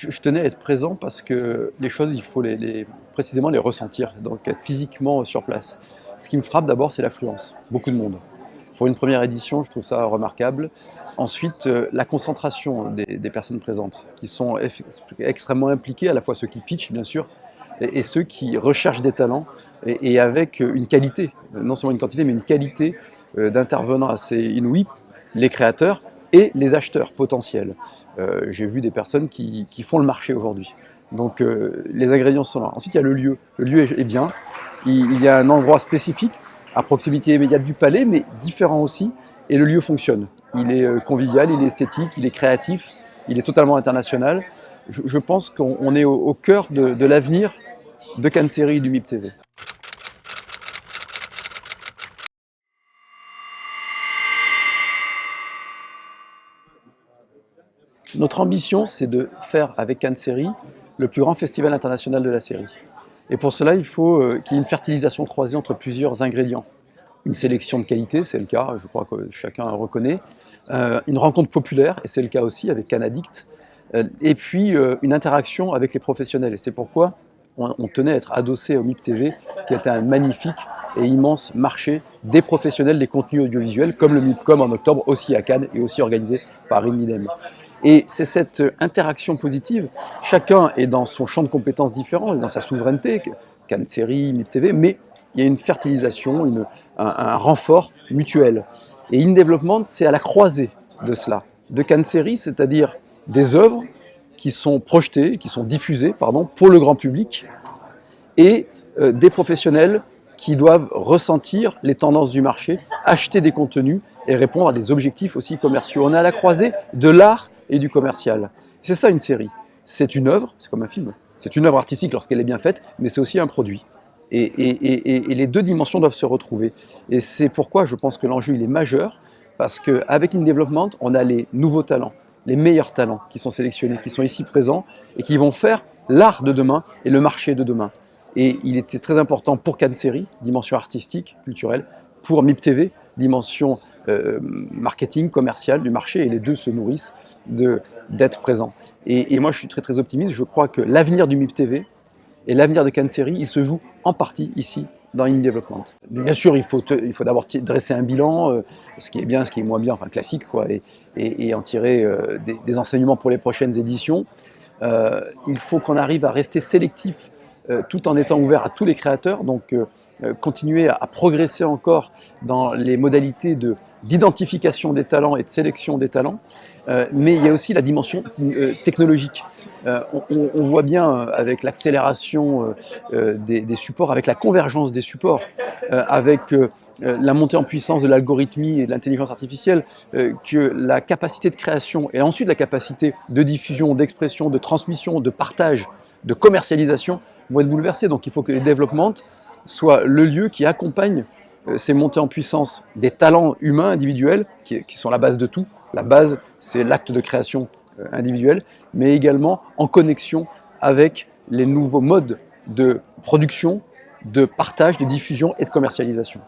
Je tenais à être présent parce que les choses, il faut précisément les ressentir, donc être physiquement sur place. Ce qui me frappe d'abord, c'est l'affluence, beaucoup de monde. Pour une première édition, je trouve ça remarquable. Ensuite, la concentration des personnes présentes, qui sont extrêmement impliquées, à la fois ceux qui pitchent, bien sûr, et ceux qui recherchent des talents, et avec une qualité, non seulement une quantité, mais une qualité d'intervenants assez inouïe, les créateurs et les acheteurs potentiels. J'ai vu des personnes qui font le marché aujourd'hui. Donc les ingrédients sont là. Ensuite, il y a le lieu. Le lieu est bien. Il y a un endroit spécifique, à proximité immédiate du palais, mais différent aussi. Et le lieu fonctionne. Il est convivial, il est esthétique, il est créatif, il est totalement international. Je pense qu'on est au cœur de l'avenir de Cannes Série et du MIP TV. Notre ambition, c'est de faire avec Cannes Série le plus grand festival international de la série. Et pour cela, il faut qu'il y ait une fertilisation croisée entre plusieurs ingrédients. Une sélection de qualité, c'est le cas, je crois que chacun reconnaît. Une rencontre populaire, et c'est le cas aussi avec Cannes Addict. Et puis une interaction avec les professionnels. Et c'est pourquoi on tenait à être adossé au MIP TV, qui est un magnifique et immense marché des professionnels des contenus audiovisuels, comme le MIPCOM en octobre, aussi à Cannes, et aussi organisé par Inmidem. Et c'est cette interaction positive, chacun est dans son champ de compétences différent, dans sa souveraineté, Cannes Série, MIP TV, mais il y a une fertilisation, un renfort mutuel. Et In-Development, c'est à la croisée de cela, de Cannes Série, c'est-à-dire des œuvres qui sont projetées, qui sont diffusées, pour le grand public, et des professionnels qui doivent ressentir les tendances du marché, acheter des contenus et répondre à des objectifs aussi commerciaux. On est à la croisée de l'art et du commercial. C'est ça une série. C'est une œuvre, c'est comme un film. C'est une œuvre artistique lorsqu'elle est bien faite, mais c'est aussi un produit. Et les deux dimensions doivent se retrouver. Et c'est pourquoi je pense que l'enjeu il est majeur, parce qu'avec In-Development, on a les nouveaux talents, les meilleurs talents qui sont sélectionnés, qui sont ici présents et qui vont faire l'art de demain et le marché de demain. Et il était très important pour Cannes Série, dimension artistique, culturelle, pour MIP TV, dimension marketing, commerciale du marché, et les deux se nourrissent d'être présents. Et moi je suis très très optimiste, je crois que l'avenir du MIP TV et l'avenir de Cannes Série, il se joue en partie ici, dans In-Development. Bien sûr, il faut d'abord dresser un bilan, ce qui est bien, ce qui est moins bien, enfin classique, quoi, et en tirer des enseignements pour les prochaines éditions. Il faut qu'on arrive à rester sélectif tout en étant ouvert à tous les créateurs, donc continuer à progresser encore dans les modalités d'identification des talents et de sélection des talents, mais il y a aussi la dimension technologique. On voit bien avec l'accélération des supports, avec la convergence des supports, avec la montée en puissance de l'algorithmie et de l'intelligence artificielle, que la capacité de création et ensuite la capacité de diffusion, d'expression, de transmission, de partage, de commercialisation vont être bouleversés. Donc il faut que le développement soit le lieu qui accompagne ces montées en puissance des talents humains individuels, qui sont la base de tout. La base, c'est l'acte de création individuelle, mais également en connexion avec les nouveaux modes de production, de partage, de diffusion et de commercialisation.